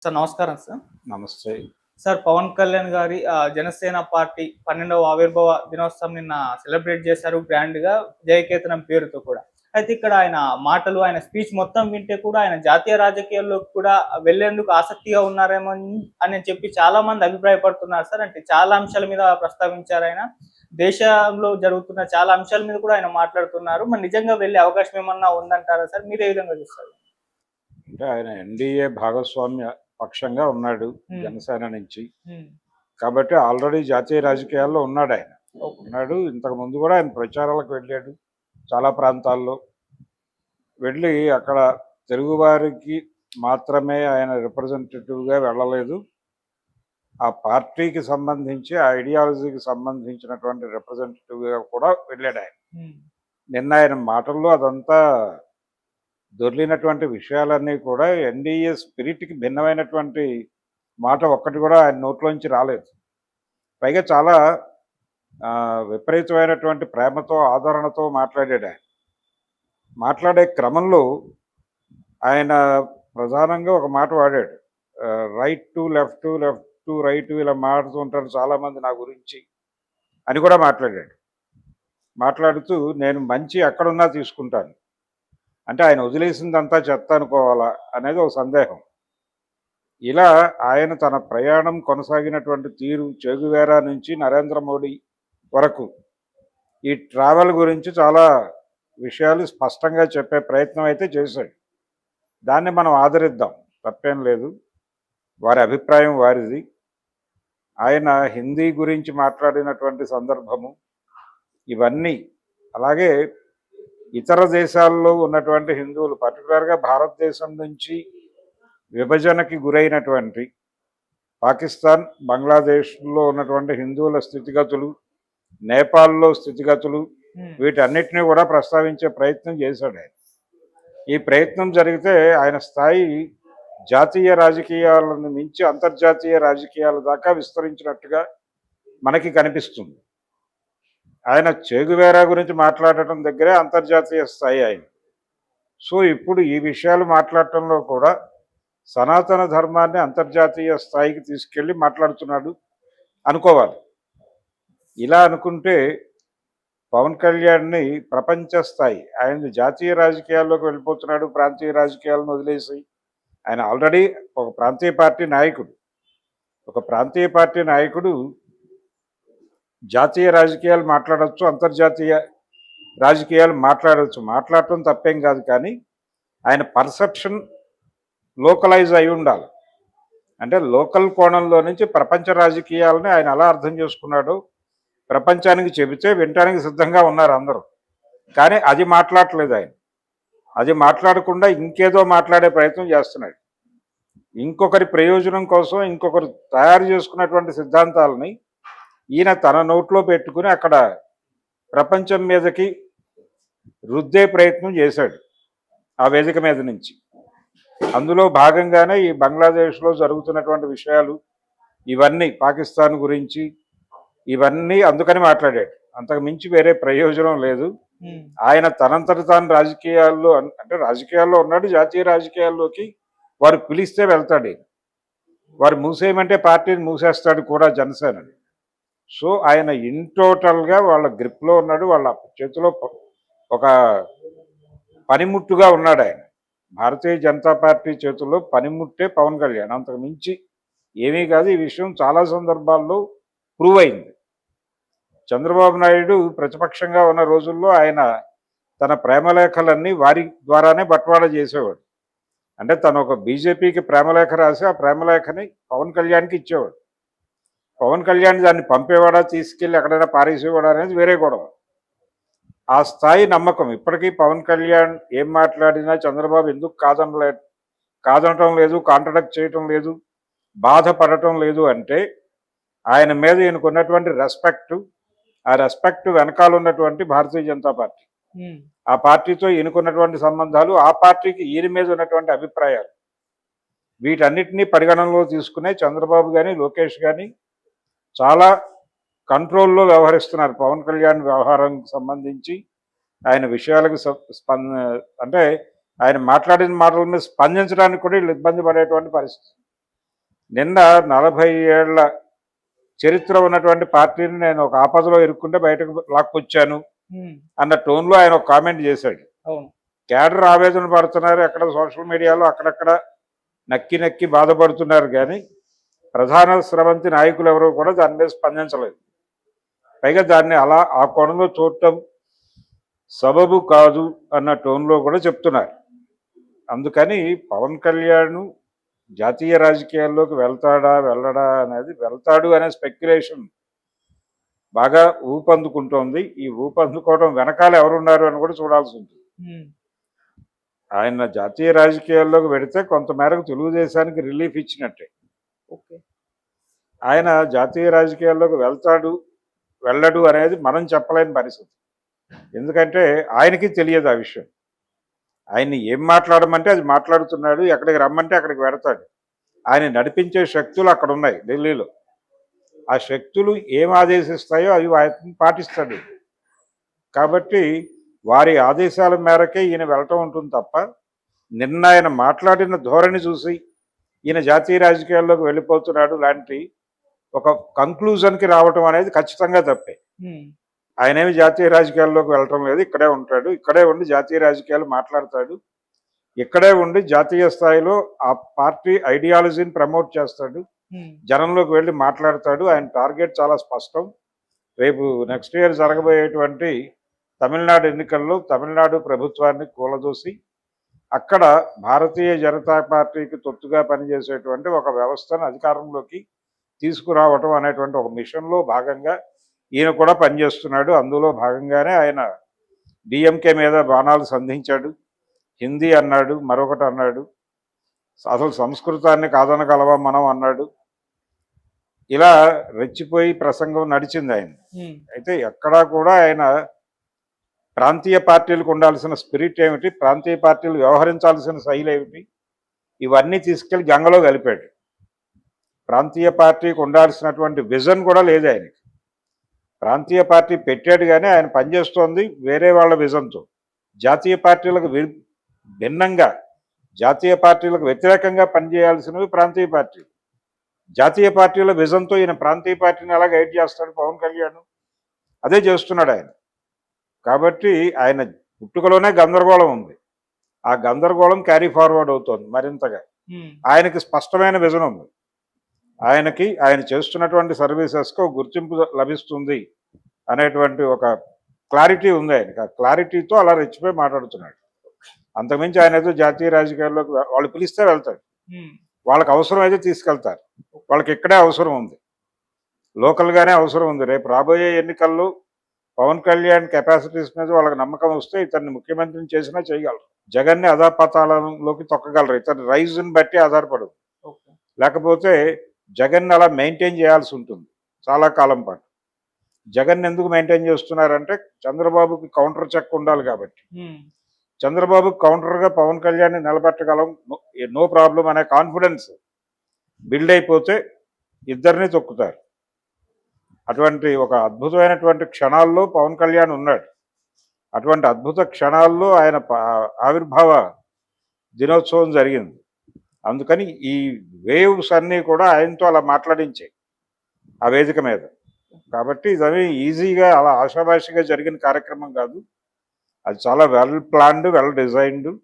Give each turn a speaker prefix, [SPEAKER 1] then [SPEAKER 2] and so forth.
[SPEAKER 1] Sir నమస్కారం sir.
[SPEAKER 2] నమస్తే.
[SPEAKER 1] Sir Pawan Kalyan గారి జనసేన పార్టీ 12వ ఆవిర్భావ దినోత్సవం నిన్న సెలబ్రేట్ చేశారు గ్రాండ్‌గా జయకేతనం పేరుతో కూడా. అయితే ఇక్కడ ఆయన మాటలు, ఆయన స్పీచ్ మొత్తం వింటే కూడా ఆయన జాతీయ రాజకీయాల్లోకి కూడా వెళ్ళేందుకు ఆసక్తిగా ఉన్నారేమో అని చెప్పి చాలామంది అభిప్రాయపడుతున్నారు సార్. అంటే చాలా అంశాల మీద ప్రస్తావించారాయన. దేశంలో జరుగుతున్న చాలా అంశాల మీద కూడా ఆయన మాట్లాడుతున్నారు. మరి నిజంగా వెళ్ళే అవకాశం ఏమన్నా ఉందంటారా సార్? మీరు ఏ విధంగా చూస్తారు?
[SPEAKER 2] అంటే ఆయన ఎన్డీఏ భాగస్వామ్య పక్షంగా ఉన్నాడు జనసేన నుంచి. కాబట్టి ఆల్రెడీ జాతీయ రాజకీయాల్లో ఉన్నాడాయన. ఇంతకుముందు కూడా ఆయన ప్రచారాలకు వెళ్ళాడు చాలా ప్రాంతాల్లో. వెళ్ళి అక్కడ తెలుగువారికి మాత్రమే ఆయన రిప్రజెంటేటివ్గా వెళ్ళలేదు. ఆ పార్టీకి సంబంధించి, ఆ ఐడియాలజీకి సంబంధించినటువంటి రిప్రజెంటేటివ్గా కూడా వెళ్ళాడు ఆయన. నిన్న ఆయన మాటల్లో అదంతా దొర్లినటువంటి విషయాలన్నీ కూడా ఎన్డీఏ స్పిరిట్కి భిన్నమైనటువంటి మాట ఒక్కటి కూడా ఆయన నోట్లోంచి రాలేదు. పైగా చాలా విపరీతమైనటువంటి ప్రేమతో, ఆదరణతో మాట్లాడాడు ఆయన. మాట్లాడే క్రమంలో ఆయన ప్రధానంగా ఒక మాట వాడాడు. Right to left, left to right, ఇలా మాట్లాడుతూ ఉంటారు చాలామంది నా గురించి అని కూడా మాట్లాడాడు. మాట్లాడుతూ నేను మంచి ఎక్కడున్నా తీసుకుంటాను అంటే ఆయన వదిలేసిందంతా చెత్త అనుకోవాలా అనేది ఒక సందేహం. ఇలా ఆయన తన ప్రయాణం కొనసాగినటువంటి తీరు చెగువేరా నుంచి నరేంద్ర మోడీ వరకు ఈ ట్రావెల్ గురించి చాలా విషయాలు స్పష్టంగా చెప్పే ప్రయత్నం అయితే చేశాడు. దాన్ని మనం ఆదరిద్దాం, తప్పేం లేదు. వారి అభిప్రాయం వారిది. ఆయన హిందీ గురించి మాట్లాడినటువంటి సందర్భము ఇవన్నీ, అలాగే ఇతర దేశాల్లో ఉన్నటువంటి హిందువులు, పర్టికులర్గా భారతదేశం నుంచి విభజనకి గురైనటువంటి పాకిస్తాన్, బంగ్లాదేశ్లో ఉన్నటువంటి హిందువుల స్థితిగతులు, నేపాల్లో స్థితిగతులు, వీటన్నిటినీ కూడా ప్రస్తావించే ప్రయత్నం చేశాడు ఆయన. ఈ ప్రయత్నం జరిగితే ఆయన స్థాయి జాతీయ రాజకీయాలను మించి అంతర్జాతీయ రాజకీయాల దాకా విస్తరించినట్టుగా మనకి కనిపిస్తుంది. ఆయన చెగువేరా గురించి మాట్లాడటం దగ్గరే అంతర్జాతీయ స్థాయి ఆయన. సో ఇప్పుడు ఈ విషయాలు మాట్లాడటంలో కూడా సనాతన ధర్మాన్ని అంతర్జాతీయ స్థాయికి తీసుకెళ్ళి మాట్లాడుతున్నాడు అనుకోవాలి. ఇలా అనుకుంటే పవన్ కళ్యాణ్ని ప్రపంచ స్థాయి, ఆయన జాతీయ రాజకీయాల్లోకి వెళ్ళిపోతున్నాడు, ప్రాంతీయ రాజకీయాలను వదిలేసి. ఆయన ఆల్రెడీ ఒక ప్రాంతీయ పార్టీ నాయకుడు. ఒక ప్రాంతీయ పార్టీ నాయకుడు జాతీయ రాజకీయాలు మాట్లాడవచ్చు, అంతర్జాతీయ రాజకీయాలు మాట్లాడవచ్చు. మాట్లాడటం తప్పేం కాదు, కానీ ఆయన పర్సెప్షన్ లోకలైజ్ అయి ఉండాలి. అంటే లోకల్ కోణంలో నుంచి ప్రపంచ రాజకీయాలని ఆయన ఎలా అర్థం చేసుకున్నాడో ప్రపంచానికి చెబితే వినటానికి సిద్ధంగా ఉన్నారు అందరూ. కానీ అది మాట్లాడట్లేదు ఆయన. అది మాట్లాడకుండా ఇంకేదో మాట్లాడే ప్రయత్నం చేస్తున్నాడు. ఇంకొకరి ప్రయోజనం కోసం ఇంకొకరు తయారు చేసుకున్నటువంటి సిద్ధాంతాలని ఈయన తన నోట్లో పెట్టుకుని అక్కడ ప్రపంచం మీదకి రుద్దే ప్రయత్నం చేశాడు ఆ వేదిక మీద నుంచి. అందులో భాగంగానే ఈ బంగ్లాదేశ్లో జరుగుతున్నటువంటి విషయాలు ఇవన్నీ, పాకిస్తాన్ గురించి ఇవన్నీ అందుకని మాట్లాడాడు. అంతకు మించి వేరే ప్రయోజనం లేదు. ఆయన తనంతట తాను రాజకీయాల్లో, అంటే రాజకీయాల్లో ఉన్నాడు, జాతీయ రాజకీయాల్లోకి వారు పిలిస్తే వెళ్తాడు. వారు మూసేయమంటే పార్టీని మూసేస్తాడు కూడా జనసేనని. సో ఆయన ఇన్ టోటల్గా వాళ్ళ గ్రిప్లో ఉన్నాడు, వాళ్ళ చేతిలో ఒక పనిముట్టుగా ఉన్నాడు ఆయన. భారతీయ జనతా పార్టీ చేతుల్లో పనిముట్టే పవన్ కళ్యాణ్, అంతకు మించి ఏమీ కాదు. ఈ విషయం చాలా సందర్భాల్లో ప్రూవ్ అయింది. చంద్రబాబు నాయుడు ప్రతిపక్షంగా ఉన్న రోజుల్లో ఆయన తన ప్రేమలేఖలన్నీ వారి ద్వారానే బట్వాడా చేసేవాడు. అంటే తను ఒక బీజేపీకి ప్రేమలేఖ రాసి ఆ ప్రేమలేఖని పవన్ కళ్యాణ్కి ఇచ్చేవాడు. పవన్ కళ్యాణ్ దాన్ని పంపేవాడా, తీసుకెళ్ళి ఎక్కడైనా పారేసేవాడా అనేది వేరే గొడవ. ఆ స్థాయి నమ్మకం ఇప్పటికీ పవన్ కళ్యాణ్ ఏం మాట్లాడినా చంద్రబాబు ఎందుకు కాదనటం లేదు, కాంట్రడక్ట్ చేయటం లేదు, బాధపడటం లేదు అంటే ఆయన మీద ఈయనకున్నటువంటి రెస్పెక్ట్, ఆ రెస్పెక్ట్ వెనకాల ఉన్నటువంటి భారతీయ జనతా పార్టీ, ఆ పార్టీతో ఈయనకున్నటువంటి సంబంధాలు, ఆ పార్టీకి ఈయన మీద ఉన్నటువంటి అభిప్రాయాలు, వీటన్నిటినీ పరిగణనలో తీసుకునే చంద్రబాబు కానీ లోకేష్ కానీ చాలా కంట్రోల్లో వ్యవహరిస్తున్నారు. పవన్ కళ్యాణ్ వ్యవహారానికి సంబంధించి ఆయన విషయాలకు అంటే ఆయన మాట్లాడిన మాటల మీద స్పందించడానికి కూడా వీళ్ళు ఇబ్బంది పడేటువంటి పరిస్థితి. నిన్న 40 ఏళ్ల చరిత్ర ఉన్నటువంటి పార్టీని నేను ఒక ఆపదలో ఇరుక్కుంటే బయటకు లాక్కొచ్చాను అన్న టోన్లో ఆయన ఒక కామెంట్ చేశాడు.
[SPEAKER 1] అవును.
[SPEAKER 2] క్యాడర్ ఆవేదన పడుతున్నారు, ఎక్కడ సోషల్ మీడియాలో అక్కడక్కడ నక్కి నక్కి బాధపడుతున్నారు, కానీ ప్రధాన స్రవంతి నాయకులు ఎవరు కూడా దాని మీద స్పందించలేదు. పైగా దాన్ని అలా ఆ కోణంలో చూడటం సబబు కాదు అన్న టోన్లో కూడా చెప్తున్నారు. అందుకని పవన్ కళ్యాణ్ జాతీయ రాజకీయాల్లోకి వెళ్తాడా వెళ్ళడా అనేది, వెళ్తాడు అనే స్పెక్యులేషన్ బాగా ఊపందుకుంటోంది. ఈ ఊపందుకోవడం వెనకాల ఎవరున్నారు అని కూడా చూడాల్సి ఉంటుంది. ఆయన జాతీయ రాజకీయాల్లోకి వెడితే కొంతమేరకు తెలుగుదేశానికి రిలీఫ్ ఇచ్చినట్టే.
[SPEAKER 1] ఓకే.
[SPEAKER 2] ఆయన జాతీయ రాజకీయాల్లోకి వెళ్తాడు వెళ్ళడు అనేది మనం చెప్పలేని పరిస్థితి. ఎందుకంటే ఆయనకి తెలియదు ఆ విషయం. ఆయన్ని ఏం మాట్లాడమంటే అది మాట్లాడుతున్నాడు, ఎక్కడికి రమ్మంటే అక్కడికి వెడతాడు. ఆయన నడిపించే శక్తులు అక్కడ ఉన్నాయి ఢిల్లీలో. ఆ శక్తులు ఏం ఆదేశిస్తాయో అవి ఆయన పాటిస్తాడు. కాబట్టి వారి ఆదేశాల మేరకే ఈయన వెళ్ళటం ఉంటుంది తప్ప, నిన్న ఆయన మాట్లాడిన ధోరణి చూసి ఈయన జాతీయ రాజకీయాల్లోకి వెళ్ళిపోతున్నాడు లాంటి ఒక కంక్లూజన్కి రావటం అనేది ఖచ్చితంగా తప్పే. ఆయనేమి జాతీయ రాజకీయాల్లోకి వెళ్ళటం లేదు, ఇక్కడే ఉంటాడు, ఇక్కడే ఉండి జాతీయ రాజకీయాలు మాట్లాడతాడు, ఇక్కడే ఉండి జాతీయ స్థాయిలో ఆ పార్టీ ఐడియాలజీని ప్రమోట్ చేస్తాడు, జనంలోకి వెళ్ళి మాట్లాడతాడు. ఆయన టార్గెట్ చాలా స్పష్టం. రేపు నెక్స్ట్ ఇయర్ జరగబోయేటువంటి తమిళనాడు ఎన్నికల్లో తమిళనాడు ప్రభుత్వాన్ని కూలదోసి అక్కడ భారతీయ జనతా పార్టీకి తొత్తుగా పనిచేసేటువంటి ఒక వ్యవస్థను అధికారంలోకి తీసుకురావటం అనేటువంటి ఒక మిషన్లో భాగంగా ఈయన కూడా పనిచేస్తున్నాడు. అందులో భాగంగానే ఆయన డిఎంకే మీద బాణాలు సంధించాడు, హిందీ అన్నాడు, మరొకటి అన్నాడు, అసలు సంస్కృతాన్ని కాదనగలవా మనం అన్నాడు. ఇలా రెచ్చిపోయి ప్రసంగం నడిచింది ఆయన. అయితే ఎక్కడా కూడా ఆయన ప్రాంతీయ పార్టీలకు ఉండాల్సిన స్పిరిట్ ఏమిటి, ప్రాంతీయ పార్టీలు వ్యవహరించాల్సిన శైలి ఏమిటి, ఇవన్నీ తీసుకెళ్లి గంగలో కలిపాడు. ప్రాంతీయ పార్టీకి ఉండాల్సినటువంటి విజన్ కూడా లేదు ఆయనకి. ప్రాంతీయ పార్టీ పెట్టాడు కానీ ఆయన పనిచేస్తోంది వేరే వాళ్ళ విజన్తో. జాతీయ పార్టీలకు భిన్నంగా, జాతీయ పార్టీలకు వ్యతిరేకంగా పనిచేయాల్సినవి ప్రాంతీయ పార్టీలు. జాతీయ పార్టీల విజన్తో ఈయన ప్రాంతీయ పార్టీని ఎలా గైడ్ చేస్తాడు పవన్ కళ్యాణ్? అదే చేస్తున్నాడు ఆయన. కాబట్టి ఆయన పుట్టుకలోనే గందరగోళం ఉంది. ఆ గందరగోళం క్యారీ ఫార్వర్డ్ అవుతోంది మరింతగా. ఆయనకి స్పష్టమైన విజన్ ఉంది. ఆయన చేస్తున్నటువంటి సర్వీసెస్కి ఒక గుర్తింపు లభిస్తుంది అనేటువంటి ఒక క్లారిటీ ఉంది ఆయనకి. ఆ క్లారిటీతో అలా రెచ్చిపోయి మాట్లాడుతున్నాడు. అంతకుమించి ఆయన ఏదో జాతీయ రాజకీయాల్లోకి వాళ్ళు పిలిస్తే వెళ్తాడు, వాళ్ళకి అవసరం అయితే తీసుకెళ్తారు. వాళ్ళకి ఇక్కడే అవసరం ఉంది, లోకల్గానే అవసరం ఉంది. రేపు రాబోయే ఎన్నికల్లో పవన్ కళ్యాణ్ కెపాసిటీస్ మీద వాళ్ళకి నమ్మకం వస్తే ఇతన్ని ముఖ్యమంత్రిని చేసినా చేయగలరు. జగన్ని అధాపాతాళంలోకి తొక్కగలరు. ఇతని రైజ్ని బట్టి ఆధారపడదు. లేకపోతే జగన్ అలా మెయింటైన్ చేయాల్సి ఉంటుంది చాలా కాలం పాటు. జగన్ ఎందుకు మెయింటైన్ చేస్తున్నారంటే చంద్రబాబుకి కౌంటర్ చెక్ ఉండాలి కాబట్టి. చంద్రబాబుకి కౌంటర్గా పవన్ కళ్యాణ్ని నిలబెట్టగలం, నో ప్రాబ్లం అనే కాన్ఫిడెన్స్ బిల్డ్ అయిపోతే ఇద్దరిని తొక్కుతారు. అటువంటి ఒక అద్భుతమైనటువంటి క్షణాల్లో పవన్ కళ్యాణ్ ఉన్నాడు. అటువంటి అద్భుత క్షణాల్లో ఆయన ఆవిర్భావ దినోత్సవం జరిగింది. అందుకని ఈ వేవ్స్ అన్నీ కూడా ఆయనతో అలా మాట్లాడించాయి ఆ వేదిక మీద. కాబట్టి ఇదవి ఈజీగా అలా ఆషామాషిగా జరిగిన కార్యక్రమం కాదు. అది చాలా వెల్ ప్లాన్డ్, వెల్ డిజైన్డ్.